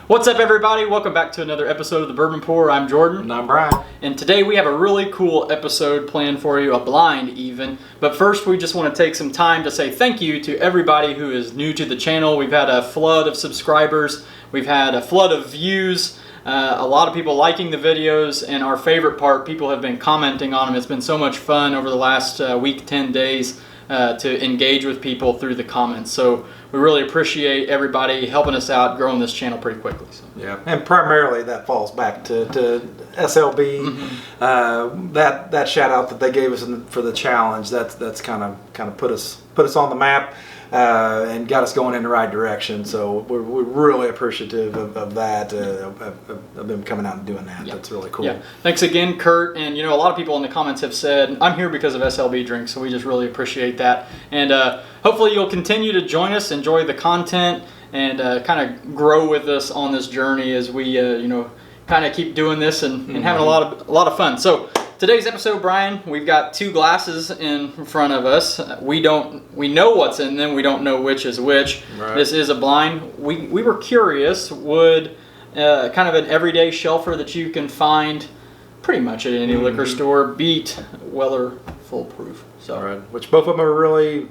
What's up, everybody? Welcome back to another episode of the Bourbon Pour. I'm Jordan. And I'm Brian. And today we have a really cool episode planned for you, a blind even. But first, we just want to take some time to say thank you to everybody who is new to the channel. We've had a flood of subscribers. We've had a flood of views. A lot of people liking the videos, and our favorite part, people have been commenting on them. It's been so much fun over the last week, 10 days to engage with people through the comments. So we really appreciate everybody helping us out, growing this channel pretty quickly. So. Yeah, and primarily that falls back to SLB. Mm-hmm. That shout out that they gave us for the challenge. That's kind of put us on the map. And got us going in the right direction. So we're really appreciative of that, of them coming out and doing that. Yeah. That's really cool. Yeah. Thanks again, Kurt. And a lot of people in the comments have said, I'm here because of SLB drinks, so we just really appreciate that. And hopefully you'll continue to join us, enjoy the content, and kind of grow with us on this journey as we kind of keep doing this and having a lot of fun. So today's episode, Brian, we've got two glasses in front of us. We know what's in them. We don't know which is which. Right. This is a blind. We were curious, would kind of an everyday shelfer that you can find pretty much at any liquor store beat Weller Foolproof? So, right. Which both of them are really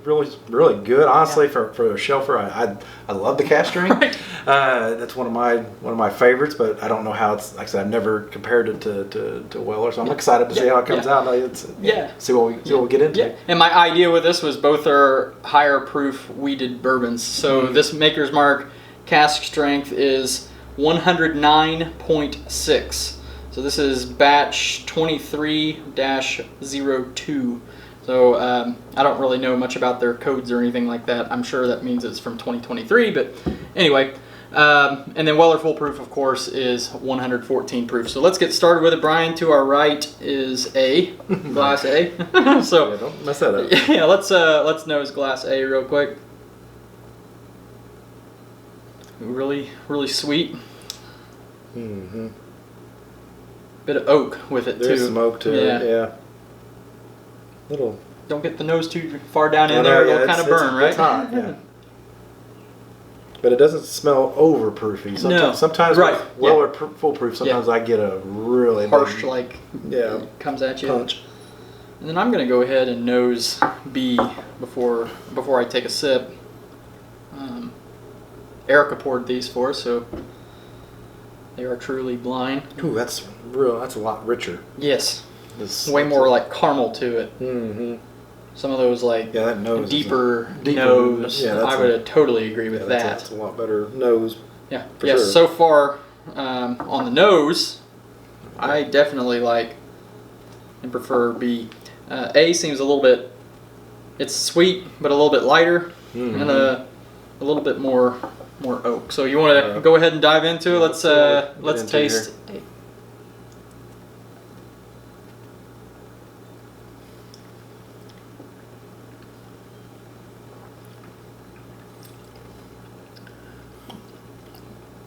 good. Honestly, for a shelfer, I love the cask strength. Right. That's one of my favorites. But I don't know how it's. Like I said, I've never compared it to Weller, so I'm excited to see how it comes out. See what we get into. Yeah. And my idea with this was both are higher proof wheated bourbons. So this Maker's Mark cask strength is 109.6. So this is batch 23-02. So I don't really know much about their codes or anything like that. I'm sure that means it's from 2023, but anyway. And then Weller Foolproof, of course, is 114 proof. So let's get started with it, Brian. To our right is A, glass A. So yeah, don't mess that up. Yeah, let's nose glass A real quick. Really sweet. Mm-hmm. Bit of oak with it too. There's some oak to it. Yeah. Little. Don't get the nose too far down in there. It'll kind of burn, right? It's hot, yeah. But it doesn't smell overproofy. Sometimes right. with Weller Foolproof, sometimes I get a really harsh, big, it comes at you. Punch. And then I'm going to go ahead and nose B before I take a sip. Erica poured these for us, so they are truly blind. Ooh, that's a lot richer. Yes. Way more like caramel to it. Mm-hmm. Some of those that nose deeper nose. Yeah, I would totally agree with that. That's a lot better nose. Yeah. Sure. So far on the nose, I definitely like and prefer B. A seems a little bit. It's sweet, but a little bit lighter and a little bit more oak. So you want to go ahead and dive into it? Let's taste. A.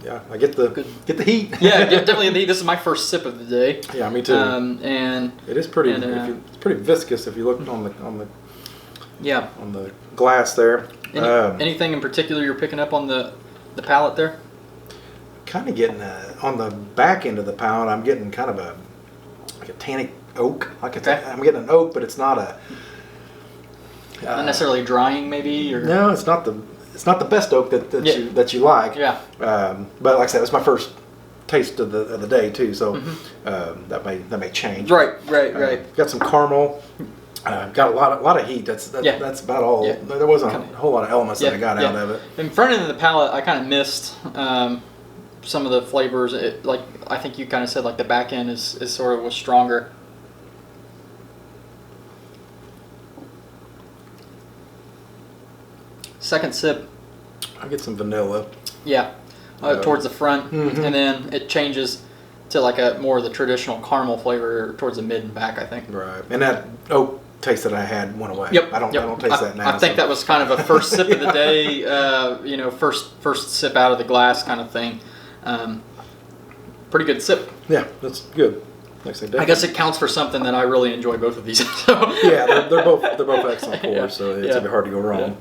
Yeah, I get the heat. Yeah, definitely the heat. This is my first sip of the day. Yeah, me too. And it is pretty. It's pretty viscous if you look on the glass there. Anything in particular you're picking up on the palate there? Kind of getting on the back end of the palate. I'm getting kind of a tannic oak. I'm getting an oak, but it's not a. Not necessarily drying, maybe. Or no, it's not the best oak that you like. Yeah. But like I said, it was my first taste of the day too, so that may change. Right. Got some caramel. Got a lot of heat. That's about all. Yeah. There wasn't a whole lot of elements that I got out of it. In front end of the palate, I kind of missed some of the flavors. I think you kind of said the back end is sort of was stronger. Second sip, I get some vanilla. Yeah, towards the front, and then it changes to a more of the traditional caramel flavor towards the mid and back, I think. Right, and that oak taste that I had went away. Yep. I don't taste that now. I think that was kind of a first sip of the day. First sip out of the glass kind of thing. Pretty good sip. Yeah, that's good. I guess it counts for something that I really enjoy both of these. So. Yeah, they're both excellent pours, so it's gonna be hard to go wrong. Yeah.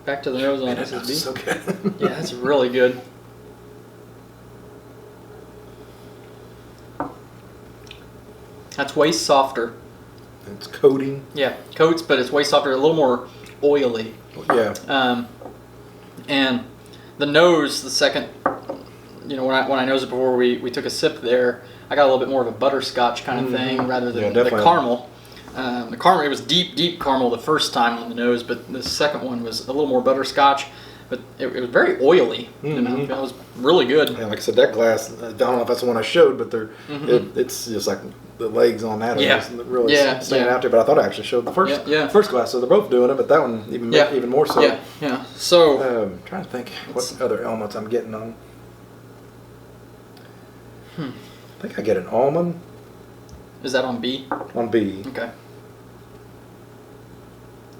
Back to the nose on this. So good. Yeah, that's really good. That's way softer. It's coating. Yeah, coats, but it's way softer, a little more oily. Yeah. And the nose, the second, when I nosed it before we took a sip there, I got a little bit more of a butterscotch kind of thing rather than the caramel. The caramel, it was deep caramel the first time on the nose, but the second one was a little more butterscotch. But it was very oily. It was really good. Yeah, like I said, that glass, I don't know if that's the one I showed, but it's just like the legs on that are just really standing out there. But I thought I actually showed the first glass, so they're both doing it, but that one even more so. Yeah. So I'm trying to think what other elements I'm getting on. I think I get an almond. Is that on B? On B. Okay.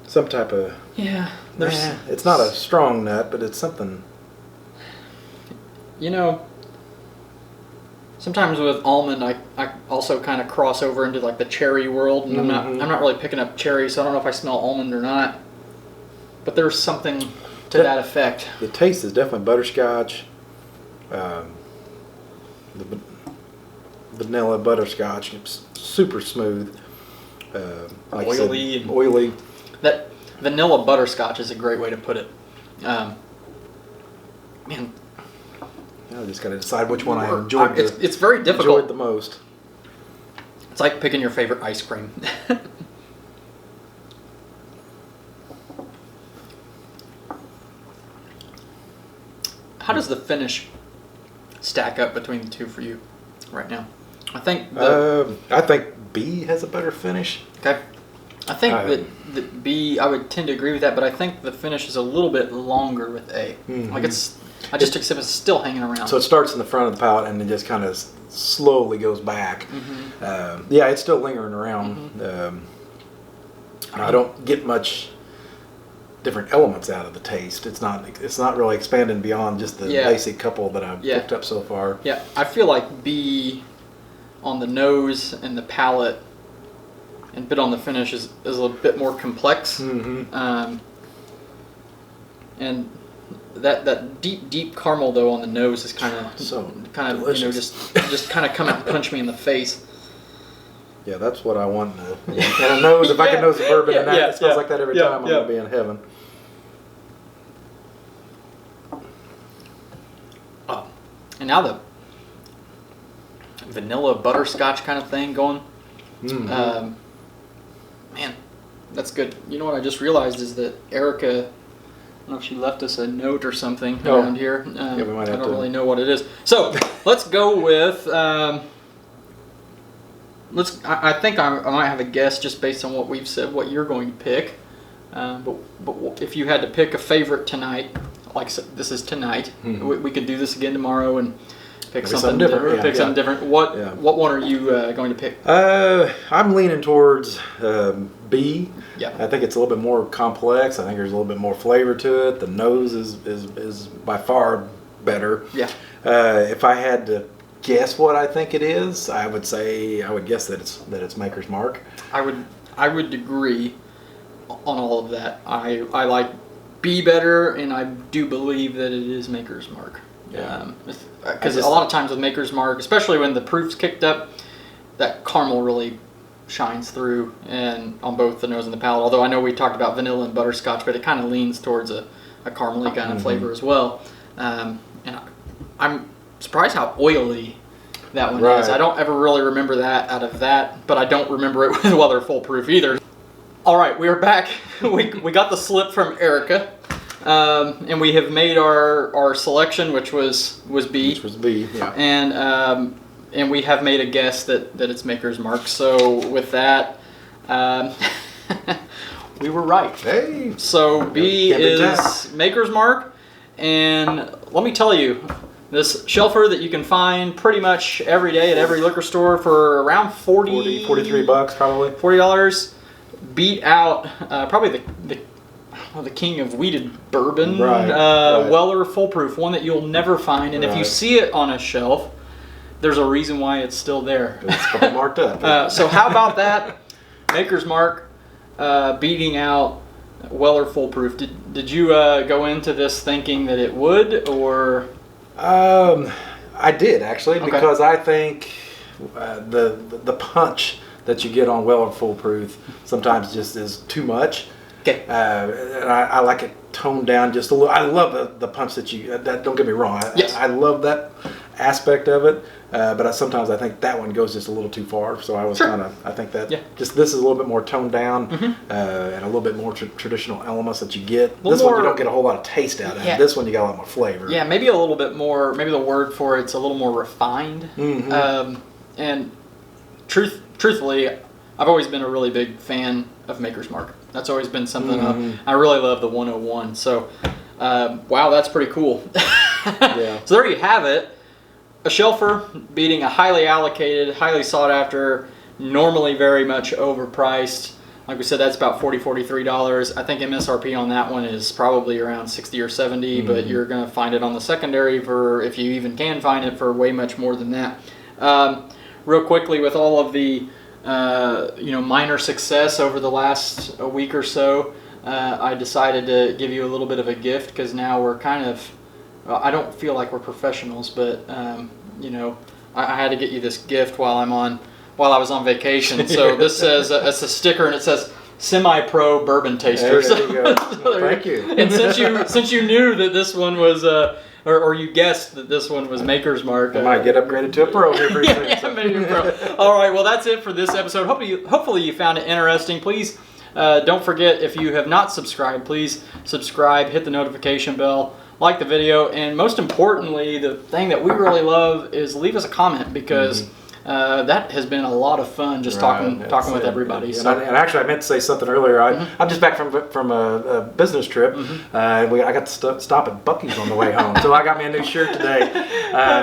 Some type of... Yeah. It's not a strong nut, but it's something... Sometimes with almond, I also kind of cross over into like the cherry world, and I'm not really picking up cherry, so I don't know if I smell almond or not. But there's something to that effect. The taste is definitely butterscotch. The vanilla butterscotch. It's super smooth. Like oily. Oily. That vanilla butterscotch is a great way to put it. Man. I just got to decide which one I enjoyed. It's very difficult. Enjoyed the most. It's like picking your favorite ice cream. How does the finish stack up between the two for you right now? I think B has a better finish. Okay. I think that B, I would tend to agree with that, but I think the finish is a little bit longer with A. Like I just accept it's still hanging around. So it starts in the front of the palate and it just kind of slowly goes back. It's still lingering around. I don't get much different elements out of the taste. It's not really expanding beyond just the basic couple that I've picked up so far. Yeah, I feel like B on the nose and the palate and bit on the finish is a little bit more complex. And that deep caramel though on the nose is kind of just kind of come out and punch me in the face. Yeah, that's what I want. And a nose, if I can nose a bourbon and it smells like that every time, I'm gonna be in heaven. And now the vanilla butterscotch kind of thing going. Man, that's good. You know what I just realized is that Erica, I don't know if she left us a note or something around here. We might have I don't really know what it is. So let's go with. I think I might have a guess just based on what we've said. What you're going to pick, but if you had to pick a favorite tonight, like this is tonight, we could do this again tomorrow and pick something different. Something different. What one are you going to pick? I'm leaning towards B. Yeah. I think it's a little bit more complex. I think there's a little bit more flavor to it. The nose is by far better. Yeah. If I had to guess what I think it is, I would guess that it's Maker's Mark. I would agree on all of that. I like B better, and I do believe that it is Maker's Mark. Because a lot of times with Maker's Mark, especially when the proof's kicked up, that caramel really shines through and on both the nose and the palate. Although I know we talked about vanilla and butterscotch, but it kind of leans towards a caramely kind of flavor as well. And I'm surprised how oily that one is. I don't ever really remember that out of that, but I don't remember it with Weller Full Proof either. All right, we are back. we got the slip from Erica. And we have made our selection, which was B. Which was B, yeah. And we have made a guess that it's Maker's Mark. So with that, we were right. Hey. So B is Maker's Mark, and let me tell you, this shelfer that you can find pretty much every day at every liquor store for around $43 probably. $40 beat out probably the king of weeded bourbon, Weller Full Proof, one that you'll never find. And if you see it on a shelf, there's a reason why it's still there. It's probably marked up. So how about that? Maker's Mark beating out Weller Full Proof. Did you go into this thinking that it would, or? I did actually, because I think the punch that you get on Weller Full Proof sometimes just is too much. Okay. And I like it toned down just a little. I love the punch that you. Don't get me wrong. Yes. I love that aspect of it. But sometimes I think that one goes just a little too far. So I was kind of. I think that just this is a little bit more toned down and a little bit more traditional elements that you get. This one you don't get a whole lot of taste out of. This one you got a lot more flavor. Yeah, maybe a little bit more. Maybe the word for it's a little more refined. And truthfully, I've always been a really big fan of Maker's Mark. That's always been something I really love, the 101. So, wow, that's pretty cool. Yeah. So there you have it. A shelfer beating a highly allocated, highly sought after, normally very much overpriced. Like we said, that's about $43. I think MSRP on that one is probably around 60 or 70, but you're going to find it on the secondary for, if you even can find it, for way much more than that. Real quickly, with all of the minor success over the last week or so, I decided to give you a little bit of a gift because now we're kind of, I don't feel like we're professionals, but I had to get you this gift while I was on vacation. So this says it's a sticker and it says semi-pro bourbon taster. There you go. Thank you. And since you knew that this one was or you guessed that this one was Maker's Mark. I might get upgraded to a pro here pretty soon. Yeah, maybe a pro. All right, well, that's it for this episode. Hopefully you found it interesting. Please don't forget, if you have not subscribed, please subscribe, hit the notification bell, like the video, and most importantly, the thing that we really love is leave us a comment because that has been a lot of fun just talking with everybody. And actually, I meant to say something earlier. I'm just back from a business trip. I got to stop at Buc-ee's on the way home, so I got me a new shirt today.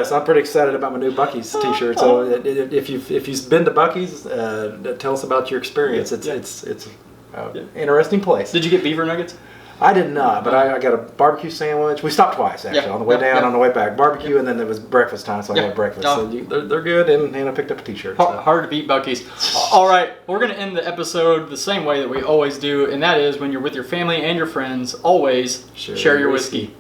So I'm pretty excited about my new Buc-ee's T-shirt. So if you've been to Buc-ee's, tell us about your experience. It's an interesting place. Did you get beaver nuggets? I did not, but I got a barbecue sandwich. We stopped twice, actually, on the way down, on the way back. Barbecue, and then it was breakfast time, so I had breakfast. So they're good, and I picked up a T-shirt. Hard to beat Buc-ee's. All right, we're going to end the episode the same way that we always do, and that is when you're with your family and your friends, always share your whiskey.